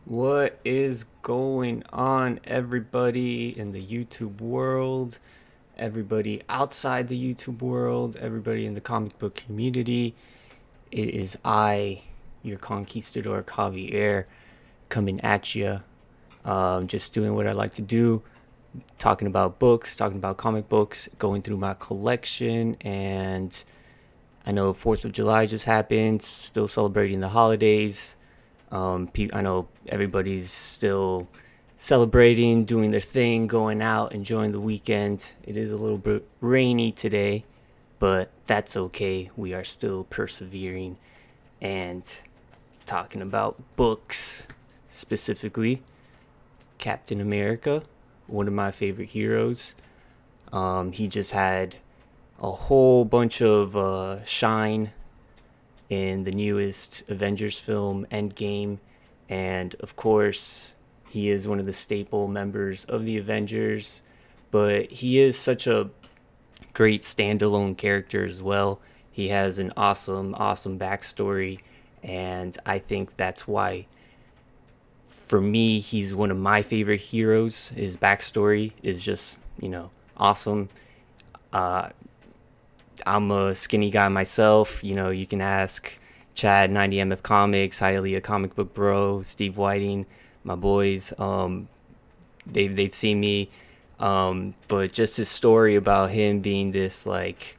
What is going on, everybody in the YouTube world, everybody outside the YouTube world, everybody in the comic book community? It is I, your Conquistadork Javier, coming at you. Just doing what I like to do, talking about books, talking about comic books, going through my collection. And I know 4th of July just happened, still celebrating the holidays. I know everybody's still celebrating, doing their thing, going out, enjoying the weekend. It is a little bit rainy today, but that's okay. We are still persevering and talking about books, specifically Captain America, one of my favorite heroes. He just had a whole bunch of shine in the newest Avengers film, Endgame. And of course, he is one of the staple members of the Avengers, but he is such a great standalone character as well. He has an awesome backstory, and I think that's why, for me, he's one of my favorite heroes. His backstory is just, awesome. Uh, I'm a skinny guy myself. You can ask Chad, 90MF Comics, Hialeah Comic Book Bro, Steve Whiting, my boys. They've seen me. But just his story about him being this like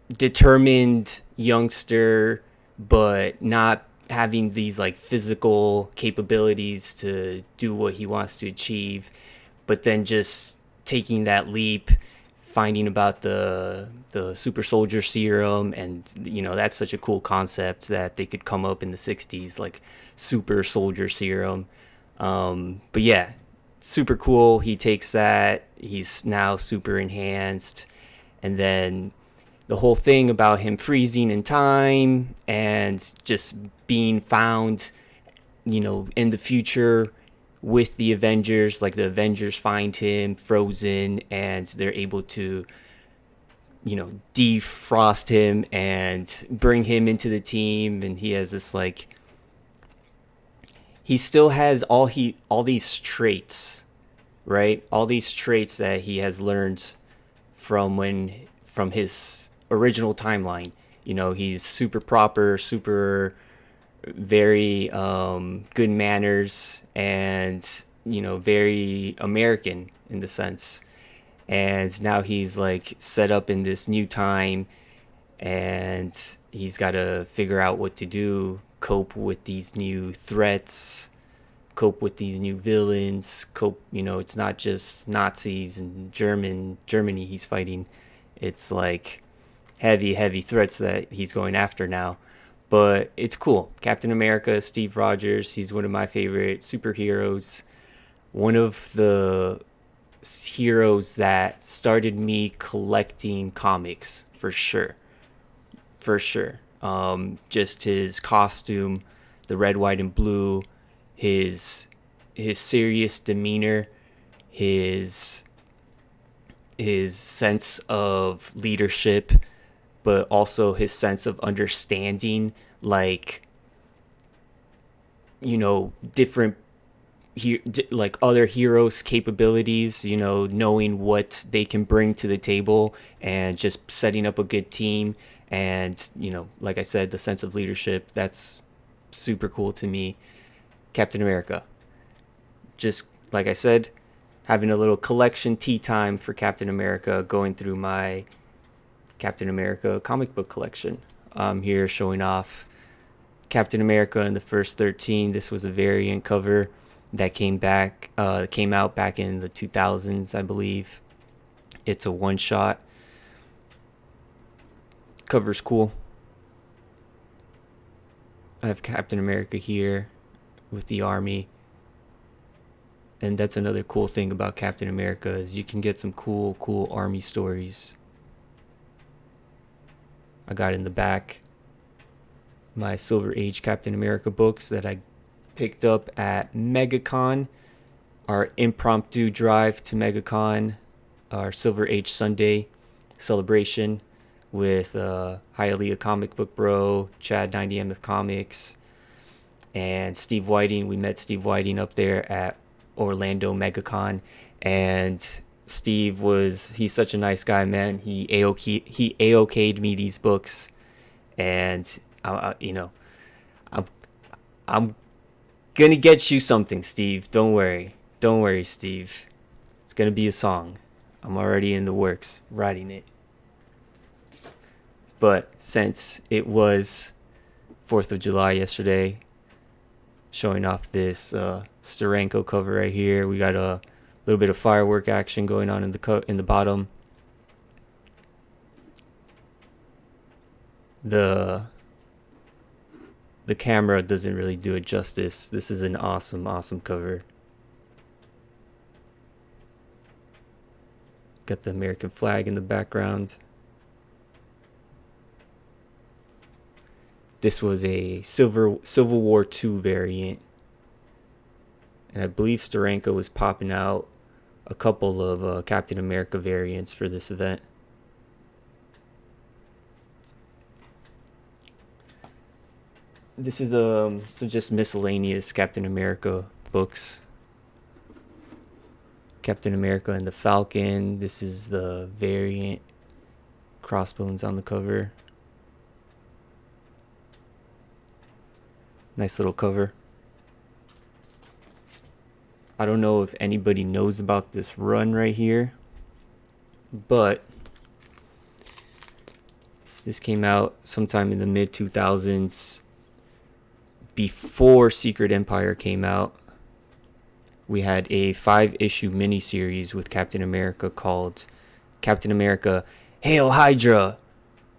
determined youngster, but not having these like physical capabilities to do what he wants to achieve, but then just taking that leap, finding about the super soldier serum. And that's such a cool concept that they could come up in the 60s, like super soldier serum. But yeah, super cool. He takes that, he's now super enhanced. And then the whole thing about him freezing in time and just being found, in the future with the Avengers. Like, the Avengers find him frozen and they're able to, defrost him and bring him into the team. And he has this like, he still has all these traits, right? All these traits that he has learned from his original timeline. He's super proper, super very good manners, and very American in the sense. And now he's like set up in this new time, and he's got to figure out what to do, cope with these new threats, cope with these new villains, cope. It's not just Nazis and Germany he's fighting. It's like heavy threats that he's going after now. But it's cool. Captain America, Steve Rogers, he's one of my favorite superheroes. One of the heroes that started me collecting comics, for sure. For sure. Just his costume, the red, white, and blue, his serious demeanor, his sense of leadership, but also his sense of understanding, like, different like other heroes' capabilities, knowing what they can bring to the table and just setting up a good team. And, like I said, the sense of leadership, that's super cool to me. Captain America. Just like I said, having a little collection tea time for Captain America, going through my Captain America comic book collection. I'm here showing off Captain America in the first 13. This was a variant cover that came out back in the 2000s, I believe. It's a one shot. Cover's cool. I have Captain America here with the army. And that's another cool thing about Captain America, is you can get some cool army stories. I got in the back my Silver Age Captain America books that I picked up at MegaCon, our impromptu drive to MegaCon, our Silver Age Sunday celebration with Hialeah Comic Book Bro, Chad, 90MF Comics. and Steve Whiting. We met Steve Whiting up there at Orlando MegaCon, and he's such a nice guy, man. He AOK'd me these books, and I'm I'm gonna get you something, Steve. Don't worry, Steve. It's gonna be a song. I'm already in the works writing it. But since it was 4th of July yesterday, showing off this Steranko cover right here. We got a little bit of firework action going on in the bottom. The camera doesn't really do it justice. This is an awesome cover. Got the American flag in the background. This was a Civil War II variant. And I believe Steranko was popping out a couple of Captain America variants for this event. This is so just miscellaneous Captain America books. Captain America and the Falcon. This is the variant. Crossbones on the cover. Nice little cover. I don't know if anybody knows about this run right here, but this came out sometime in the mid 2000s, before Secret Empire came out. We had a 5-issue miniseries with Captain America called Captain America Hail Hydra.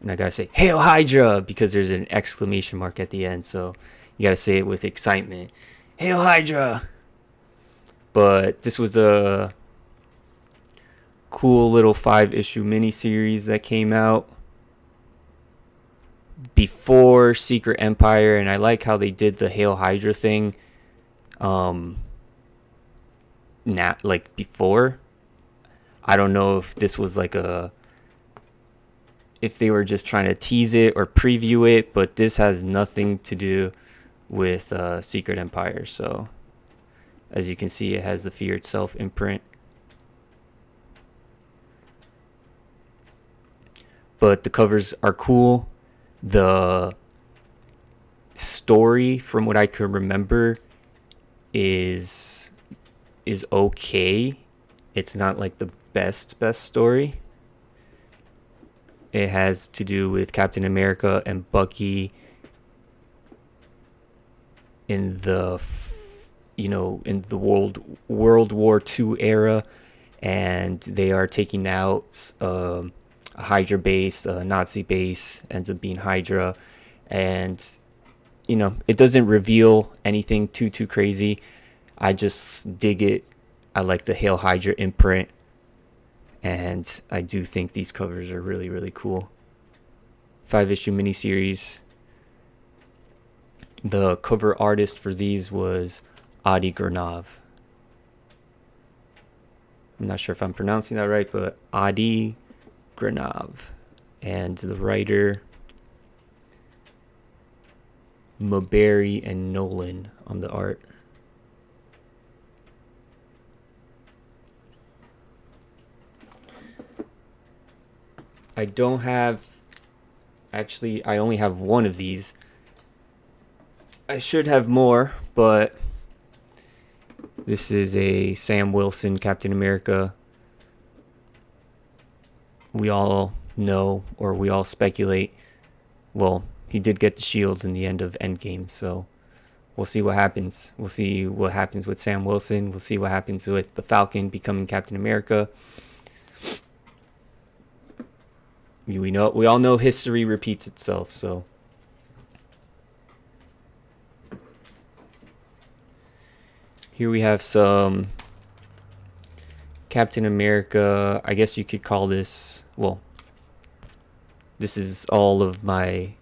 And I gotta say Hail Hydra because there's an exclamation mark at the end, so you gotta say it with excitement. Hail Hydra! But this was a cool little 5-issue miniseries that came out before Secret Empire, and I like how they did the Hail Hydra thing. Not like before. I don't know if this was like if they were just trying to tease it or preview it, but this has nothing to do with Secret Empire. So as you can see, it has the Fear Itself imprint. But the covers are cool. The story, from what I can remember, is okay. It's not like the best story. It has to do with Captain America and Bucky in the World War II era, and they are taking out a Hydra base, a Nazi base, ends up being Hydra, and it doesn't reveal anything too crazy. I just dig it. I like the Hail Hydra imprint, and I do think these covers are really cool. 5-issue miniseries. The cover artist for these was Adi Granov. I'm not sure if I'm pronouncing that right, but Adi Granov. And the writer, Maberry and Nolan on the art. I only have one of these. I should have more, but this is a Sam Wilson Captain America. We all know, or we all speculate, well, he did get the shield in the end of Endgame, so we'll see what happens. We'll see what happens with Sam Wilson. We'll see what happens with the Falcon becoming Captain America. We all know history repeats itself, so here we have some Captain America. I guess you could call this, well, this is all of my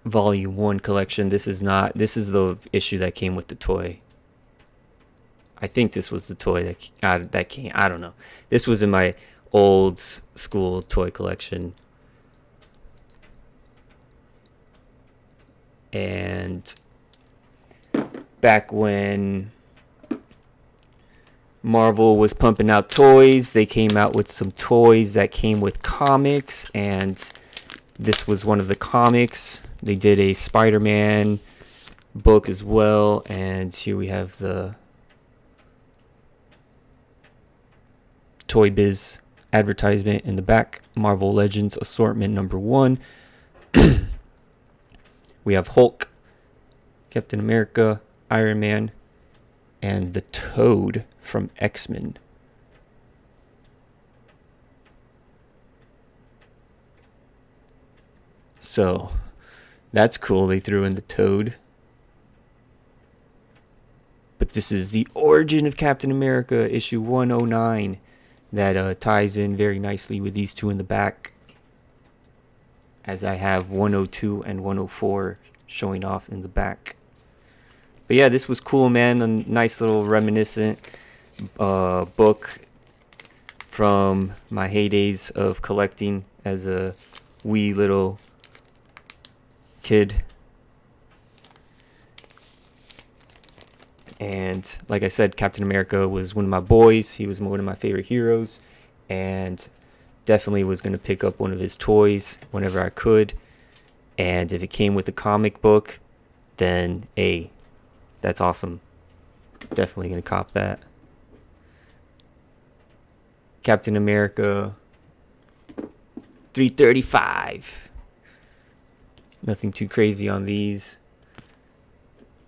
Volume 1 collection. This is the issue that came with the toy. I think this was the toy that came. I don't know. This was in my old school toy collection. And back when Marvel was pumping out toys, they came out with some toys that came with comics, and this was one of the comics. They did a Spider-Man book as well, and here we have the Toy Biz advertisement in the back. Marvel Legends Assortment number 1. We have Hulk, Captain America, Iron Man, and the Toad from X-Men. So that's cool, they threw in the Toad. But this is the origin of Captain America, issue 109. That ties in very nicely with these two in the back, as I have 102 and 104 showing off in the back. But yeah, this was cool, man. A nice little reminiscent book from my heydays of collecting as a wee little kid. And like I said, Captain America was one of my boys. He was one of my favorite heroes, and definitely was going to pick up one of his toys whenever I could. And if it came with a comic book, then hey, that's awesome. Definitely going to cop that. Captain America 335. Nothing too crazy on these.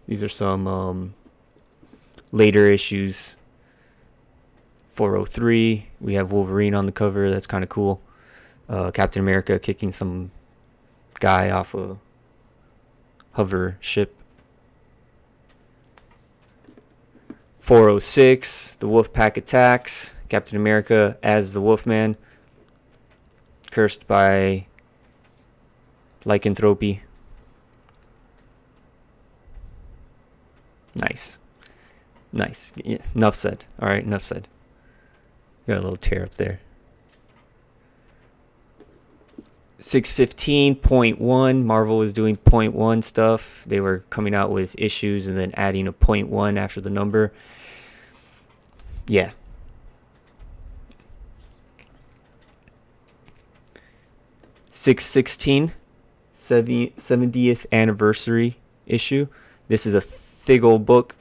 These are some later issues. 403. We have Wolverine on the cover. That's kind of cool. Captain America kicking some guy off a hover ship. 406. The Wolf Pack attacks. Captain America as the Wolfman. Cursed by lycanthropy. Nice. Yeah, enough said. Alright, enough said. Got a little tear up there. 615.1. Marvel was doing 0.1 stuff. They were coming out with issues and then adding a 0.1 after the number. Yeah. $616. 70th anniversary issue. This is a thick old book.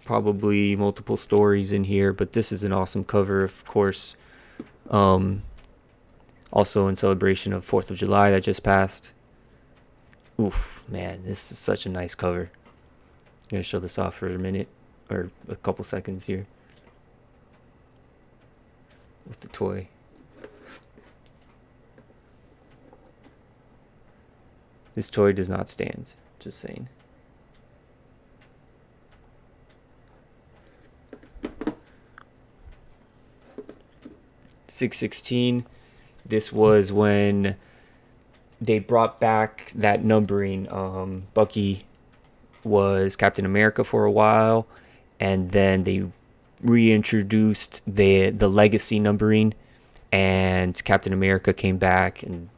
Probably multiple stories in here, but this is an awesome cover, of course. Also in celebration of 4th of July that just passed. Oof, man, this is such a nice cover. I'm going to show this off for a minute, or a couple seconds here. With the toy. This toy does not stand, just saying. $616. This was when they brought back that numbering. Bucky was Captain America for a while, and then they reintroduced the legacy numbering, and Captain America came back, and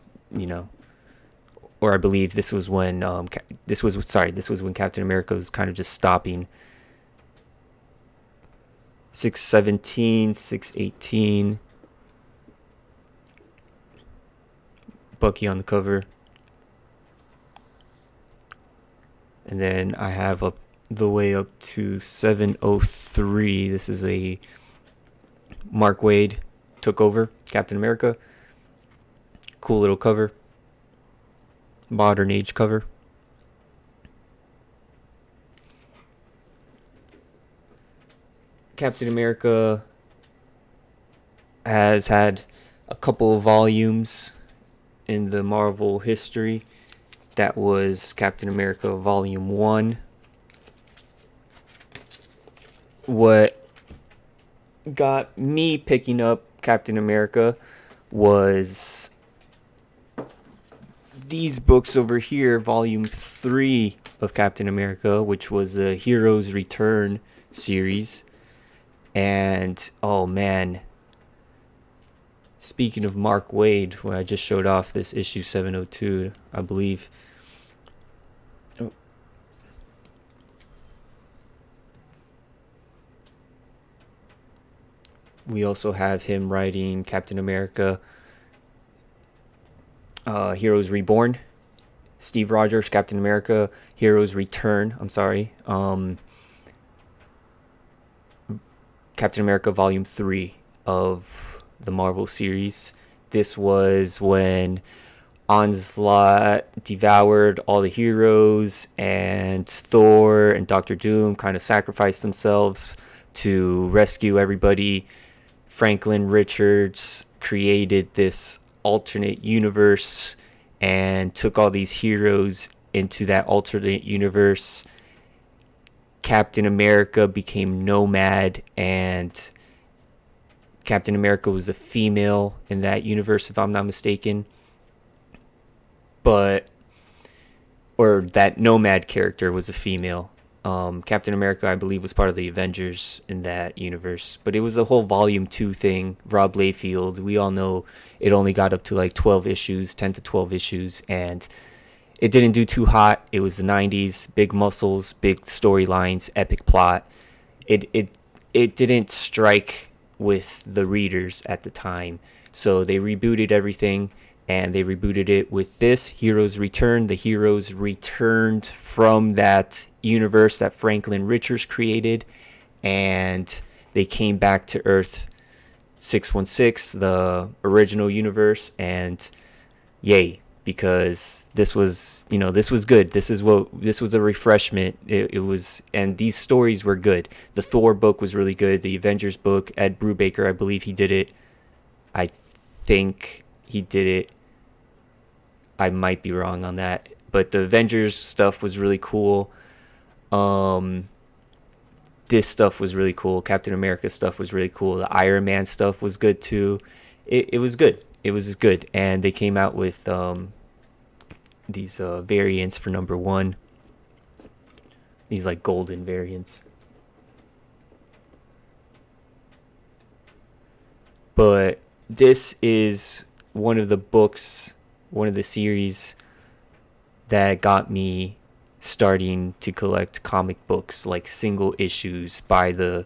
or I believe this was when this was when Captain America was kind of just stopping. 617, 618. Bucky on the cover. And then I have up the way up to 703. This is a Mark Waid took over Captain America. Cool little cover. Modern age cover. Captain America has had a couple of volumes in the Marvel history. That was Captain America Volume 1. What got me picking up Captain America was these books over here, Volume 3 of Captain America, which was the Heroes Return series. And, oh man, Speaking of Mark Waid, where I just showed off this issue 702, I believe. Oh. We also have him writing Captain America, Heroes Reborn. Steve Rogers, Captain America, Heroes Return. I'm sorry. Captain America Volume 3 of the Marvel series. This was when Onslaught devoured all the heroes, and Thor and Doctor Doom kind of sacrificed themselves to rescue everybody. Franklin Richards created this alternate universe and took all these heroes into that alternate universe. Captain America became Nomad, and Captain America was a female in that universe, if I'm not mistaken. Or that Nomad character was a female. Captain America, I believe, was part of the Avengers in that universe. But it was a whole Volume 2 thing. Rob Liefeld, we all know it only got up to like 12 issues, 10 to 12 issues, and it didn't do too hot. It was the 90s, big muscles, big storylines, epic plot. It didn't strike with the readers at the time. So they rebooted everything, and they rebooted it with this, Heroes Return. The heroes returned from that universe that Franklin Richards created, and they came back to Earth 616, the original universe, and yay, because this was good. This was a refreshment. It was, and these stories were good. The Thor book was really good. The Avengers book, Ed Brubaker, I believe he did it. I think he did it. I might be wrong on that, but the Avengers stuff was really cool. This stuff was really cool. Captain America stuff was really cool. The Iron Man stuff was good too. It was good. It was good, and they came out with these variants for number 1. These like golden variants. But this is one of the books, one of the series that got me starting to collect comic books, like single issues by the,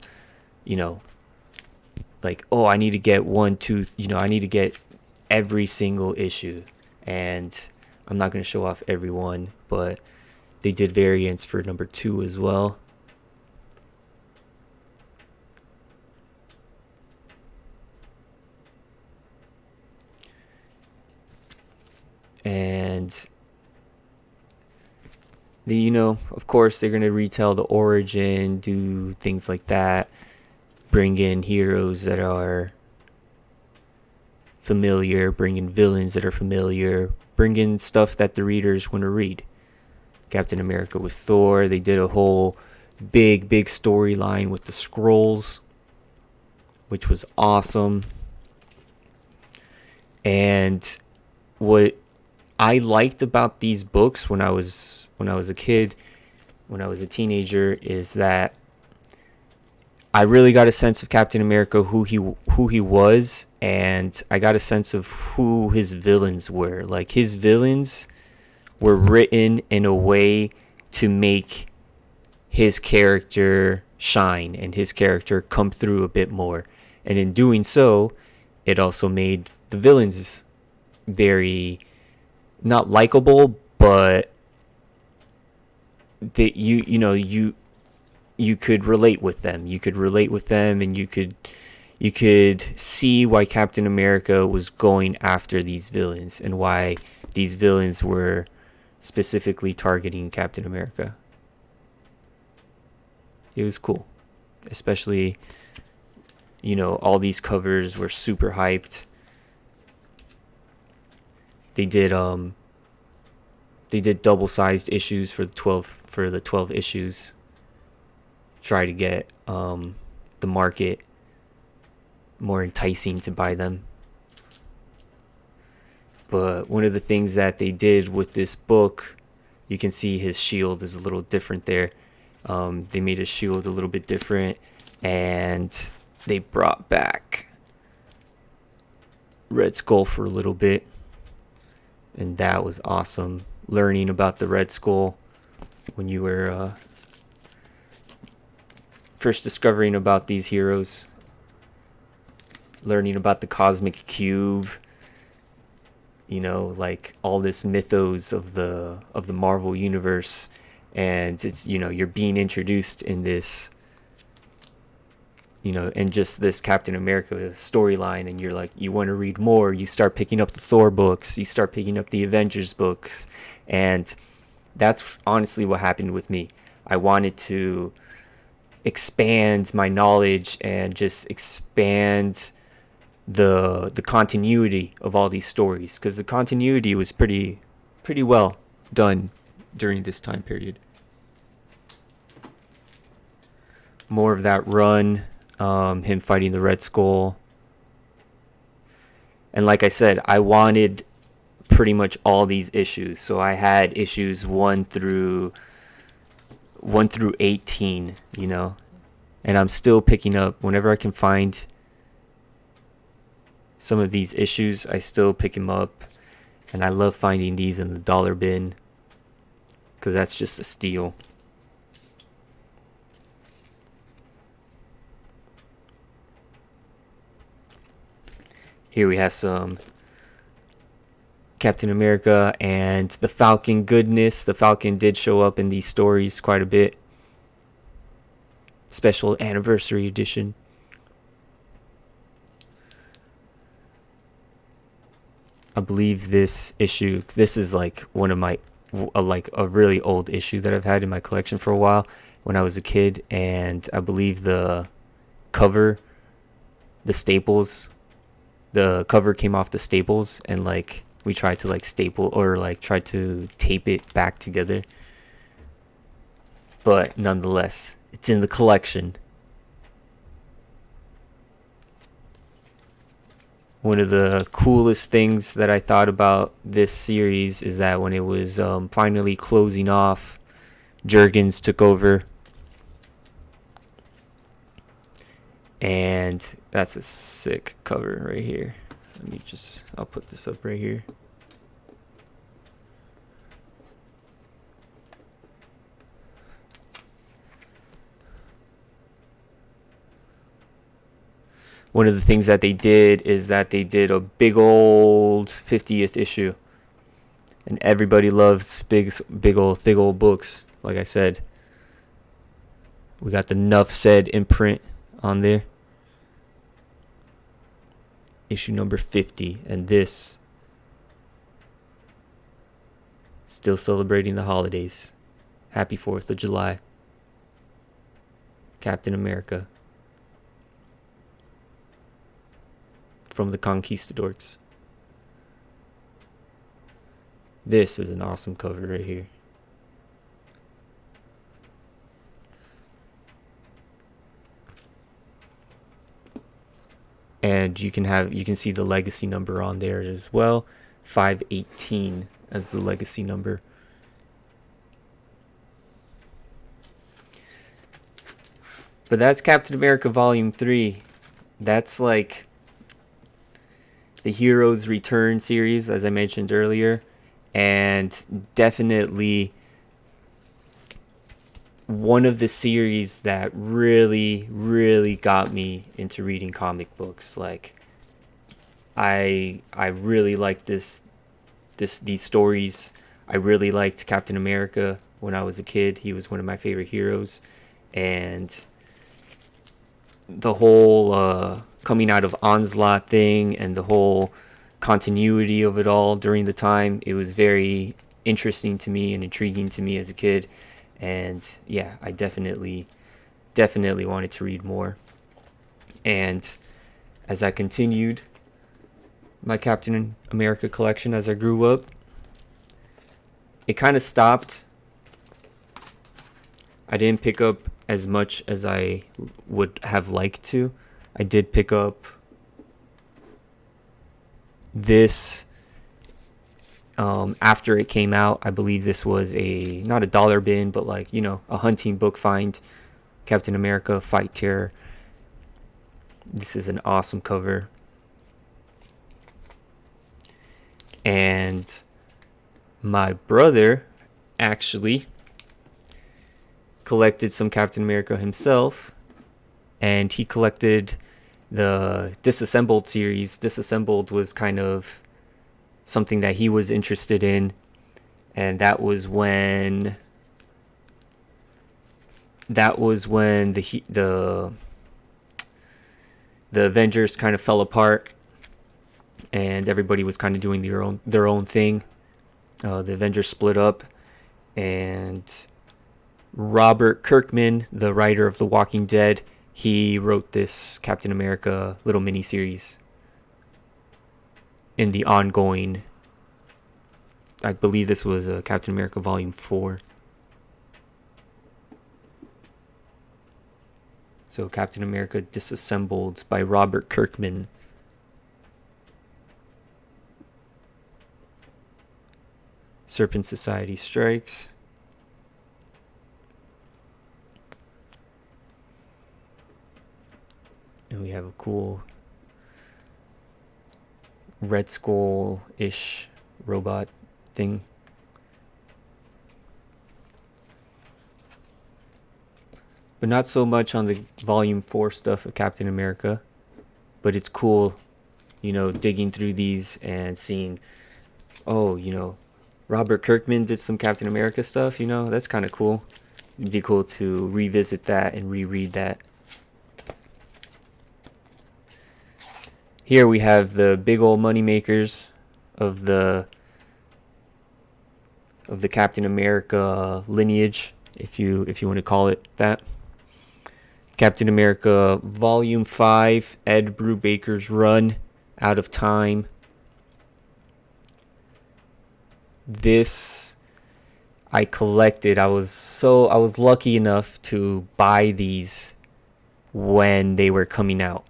like, oh, I need to get I need to get every single issue. And I'm not going to show off every one, but they did variants for number 2 as well. And of course, they're going to retell the origin, do things like that, bring in heroes that are familiar, bring in villains that are familiar, bring in stuff that the readers want to read. Captain America with Thor, they did a whole big storyline with the Skrulls, which was awesome. And what I liked about these books when I was a kid, when I was a teenager, is that I really got a sense of Captain America, who he was, and I got a sense of who his villains were. Like, his villains were written in a way to make his character shine and his character come through a bit more. And in doing so, it also made the villains very not likable, but that you could relate with them. You could relate with them, and you could see why Captain America was going after these villains and why these villains were specifically targeting Captain America. It was cool, especially all these covers were super hyped. They did double-sized issues for the 12 issues. Try to get the market more enticing to buy them. But one of the things that they did with this book, you can see his shield is a little different there. They made his shield a little bit different, and they brought back Red Skull for a little bit, and that was awesome. Learning about the Red Skull when you were first discovering about these heroes, learning about the Cosmic Cube, like all this mythos of the Marvel universe, and it's you're being introduced in this, and just this Captain America storyline, and you're like, you want to read more. You start picking up the Thor books, you start picking up the Avengers books, and that's honestly what happened with me. I wanted to expand my knowledge and just expand the continuity of all these stories, because the continuity was pretty well done during this time period. More of that run, him fighting the Red Skull, and like I said, I wanted pretty much all these issues, so I had issues 1 through 18, and I'm still picking up whenever I can find some of these issues. I still pick them up, and I love finding these in the dollar bin, because that's just a steal. Here we have some Captain America and the Falcon goodness. The Falcon did show up in these stories quite a bit. Special anniversary edition. I believe this issue, this is like one of my, like a really old issue that I've had in my collection for a while when I was a kid, and I believe the cover, the staples, the cover came off the staples, and like we tried to like staple or like try to tape it back together, but nonetheless it's in the collection. One of the coolest things that I thought about this series is that when it was finally closing off, Jurgens took over, and that's a sick cover right here. I'll put this up right here. One of the things that they did is that they did a big old 50th issue, and everybody loves big old thick old books. Like I said, we got the Nuff Said imprint on there. Issue number 50, and this, still celebrating the holidays. Happy 4th of July. Captain America from the Conquistadorks. This is an awesome cover right here. And you can see the legacy number on there as well. 518 as the legacy number. But that's Captain America Volume 3. That's like the Heroes Return series, as I mentioned earlier. And definitely one of the series that really, really got me into reading comic books. Like, I really liked these stories. I really liked Captain America when I was a kid. He was one of my favorite heroes, and the whole coming out of Onslaught thing and the whole continuity of it all during the time, it was very interesting to me and intriguing to me as a kid. And yeah, I definitely wanted to read more. And as I continued my Captain America collection as I grew up, it kind of stopped. I didn't pick up as much as I would have liked to. I did pick up this after it came out. I believe this was not a dollar bin, but like, a hunting book find. Captain America Fight Terror. This is an awesome cover. And my brother actually collected some Captain America himself, and he collected the Disassembled series. Disassembled was kind of something that he was interested in, and that was when the Avengers kind of fell apart, and everybody was kind of doing their own thing. The Avengers split up, and Robert Kirkman, the writer of The Walking Dead, he wrote this Captain America little mini series in the ongoing. I believe this was Captain America Volume 4. So Captain America Disassembled by Robert Kirkman. Serpent Society strikes. And we have a cool Red Skull-ish robot thing. But not so much on the Volume 4 stuff of Captain America. But it's cool, digging through these and seeing, Robert Kirkman did some Captain America stuff, that's kind of cool. It'd be cool to revisit that and reread that. Here we have the big old money makers of the Captain America lineage, if you want to call it that. Captain America Volume 5, Ed Brubaker's run, Out of Time. This I collected. I was lucky enough to buy these when they were coming out.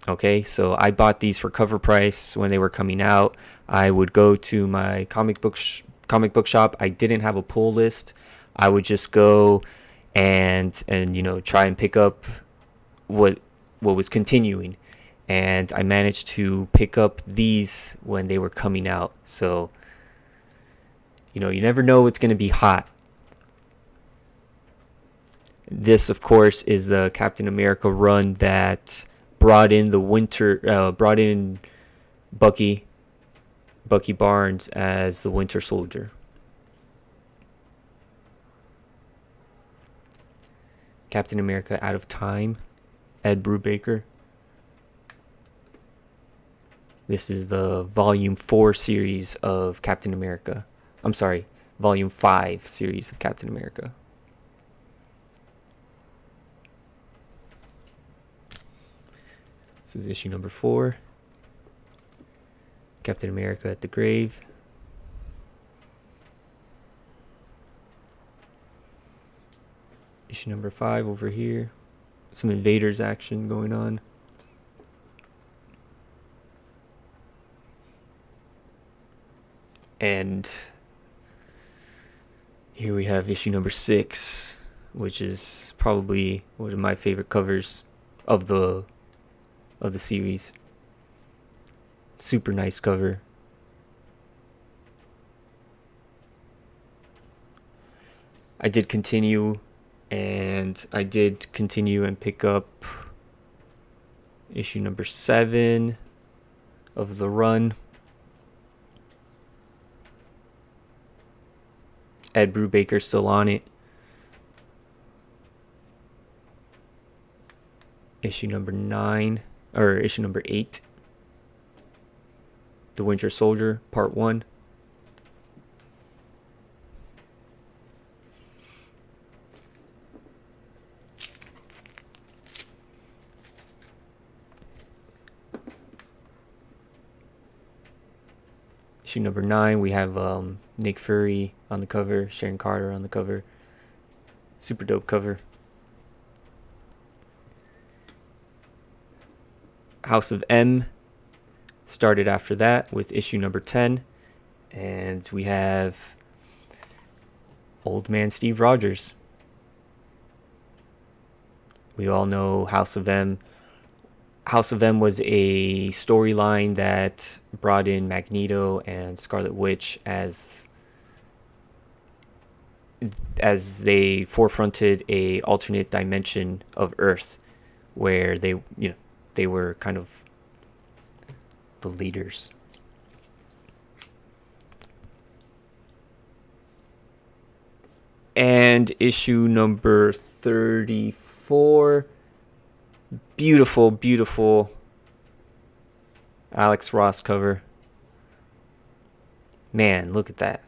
Okay, so I bought these for cover price when they were coming out. I would go to my comic book shop. I didn't have a pull list. I would just go and try and pick up what was continuing, and I managed to pick up these when they were coming out. So you never know what's going to be hot. This, of course, is the Captain America run that brought in Bucky Barnes as the Winter Soldier. Captain America Out of Time, Ed Brubaker. This is the Volume 4 series of Captain America. I'm sorry, Volume 5 series of Captain America. This is issue number 4. Captain America at the Grave. Issue number 5 over here. Some Invaders action going on. And here we have issue number 6, which is probably one of my favorite covers of the series. Super nice cover. I did continue and pick up issue number 7 of the run. Ed Brubaker still on it. Issue number 8. The Winter Soldier, Part 1. Issue number 9, we have Nick Fury on the cover, Sharon Carter on the cover. Super dope cover. House of M started after that with issue number 10. And we have Old Man Steve Rogers. We all know House of M House of M was a storyline that brought in Magneto and Scarlet Witch as they forefronted a alternate dimension of Earth where they were kind of the leaders. And issue number 34, beautiful, beautiful Alex Ross cover. Man, look at that.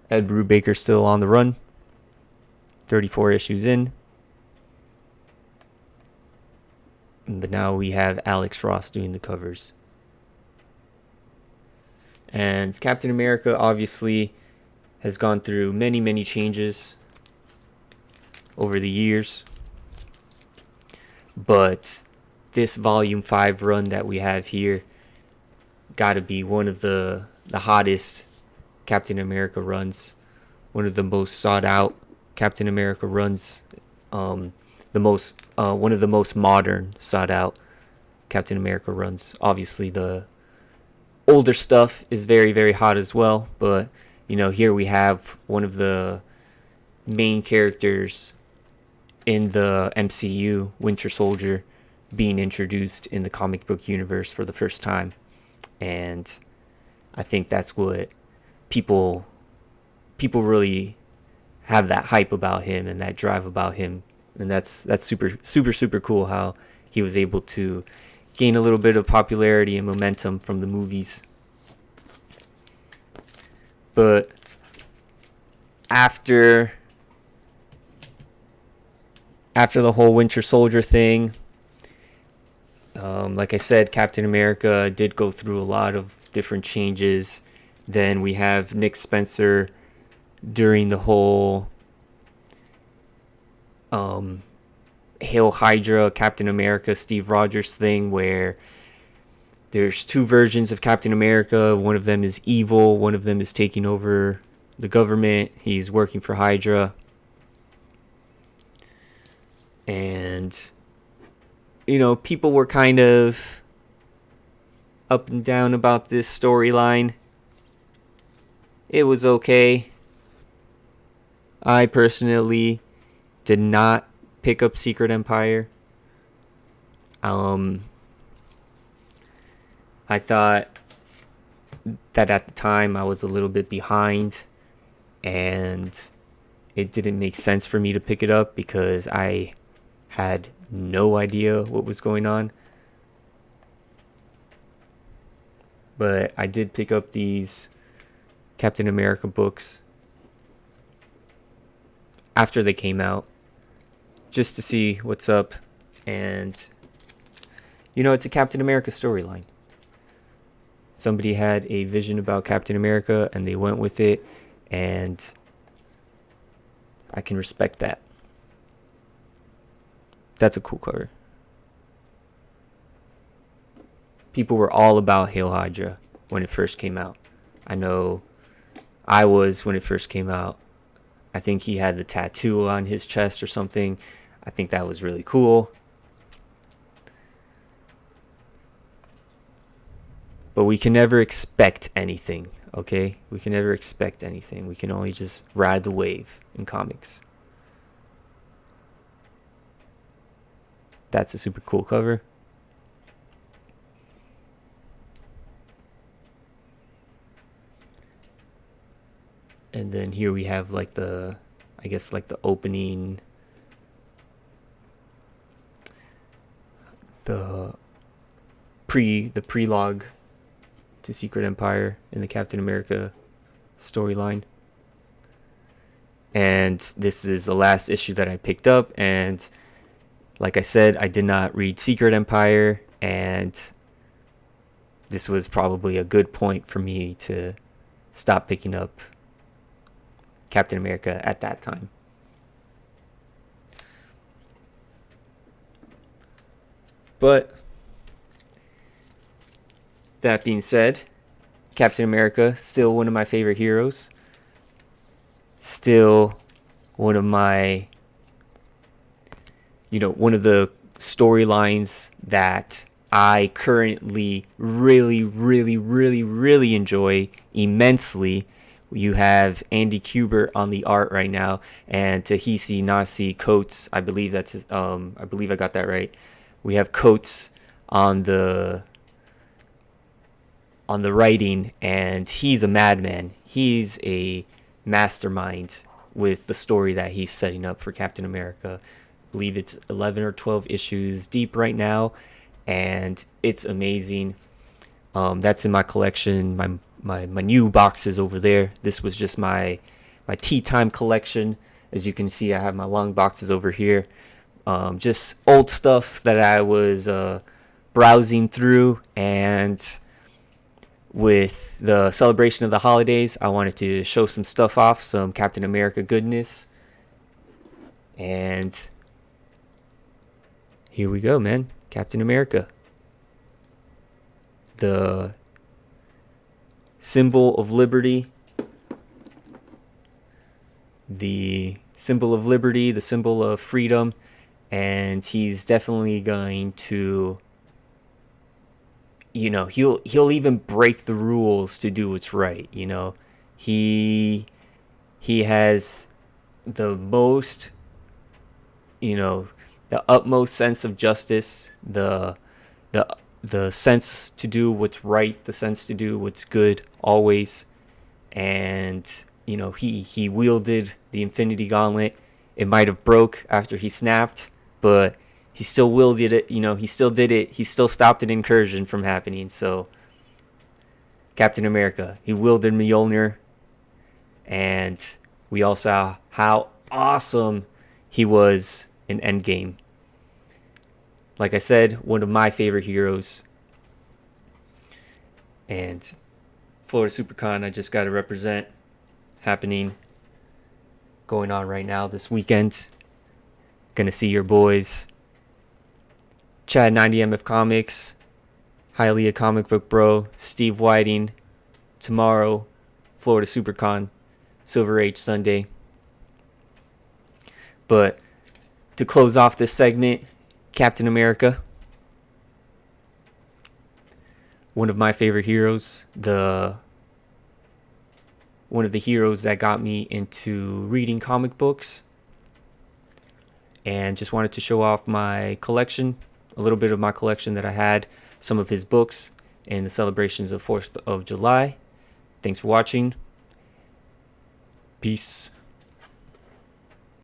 Ed Brubaker still on the run. 34 issues in. But now we have Alex Ross doing the covers. And Captain America obviously has gone through many, many changes over the years. But this Volume 5 run that we have here got to be one of the hottest Captain America runs. One of the most sought out Captain America runs. One of the most modern sought out Captain America runs. Obviously the older stuff is very, very hot as well, but here we have one of the main characters in the MCU, Winter Soldier, being introduced in the comic book universe for the first time. And I think that's what people really have that hype about him and that drive about him. And that's super, super, super cool how he was able to gain a little bit of popularity and momentum from the movies. But after the whole Winter Soldier thing, like I said, Captain America did go through a lot of different changes. Then we have Nick Spencer during the whole Hail Hydra, Captain America, Steve Rogers thing, where there's two versions of Captain America. One of them is evil. One of them is taking over the government. He's working for Hydra. And, people were kind of up and down about this storyline. It was okay. I personally did not pick up Secret Empire. I thought that at the time I was a little bit behind and it didn't make sense for me to pick it up because I had no idea what was going on. But I did pick up these Captain America books after they came out just to see what's up. And it's a Captain America storyline. Somebody had a vision about Captain America and they went with it, and I can respect that. That's a cool cover. People were all about Hail Hydra when it first came out. I know I was when it first came out. I think he had the tattoo on his chest or something. I think that was really cool. But we can never expect anything, okay? We can never expect anything. We can only just ride the wave in comics. That's a super cool cover. And then here we have the opening, the prelogue to Secret Empire in the Captain America storyline. And this is the last issue that I picked up, and like I said, I did not read Secret Empire, and this was probably a good point for me to stop picking up Captain America at that time. But that being said, Captain America, still one of my favorite heroes. Still one of my one of the storylines that I currently really, really, really, really enjoy immensely. You have Andy Kubert on the art right now, and Tahisi Nasi Coates. I believe that's his, I believe I got that right. We have Coates on the writing, and he's a madman. He's a mastermind with the story that he's setting up for Captain America. I believe it's 11 or 12 issues deep right now, and it's amazing. That's in my collection. My new boxes over there. This was just my tea time collection. As you can see, I have my long boxes over here. Just old stuff that I was browsing through, and with the celebration of the holidays, I wanted to show some stuff off, some Captain America goodness. And here we go, man. Captain America. The symbol of liberty. The symbol of liberty, the symbol of freedom. And he's definitely going to, he'll even break the rules to do what's right. He has the most, the utmost sense of justice, the sense to do what's right, the sense to do what's good always. And he wielded the Infinity Gauntlet. It might have broke after he snapped, but he still wielded it. He still did it. He still stopped an incursion from happening. So Captain America, he wielded Mjolnir, and we all saw how awesome he was in Endgame. Like I said, one of my favorite heroes. And Florida SuperCon, I just got to represent, going on right now this weekend. Gonna see your boys, Chad 90MF Comics, Hialeah Comic Book Bro, Steve Whiting. Tomorrow, Florida SuperCon, Silver Age Sunday. But to close off this segment, Captain America, one of my favorite heroes, one of the heroes that got me into reading comic books, and just wanted to show off my collection, a little bit of my collection that I had, some of his books, and the celebrations of 4th of July. Thanks for watching. Peace.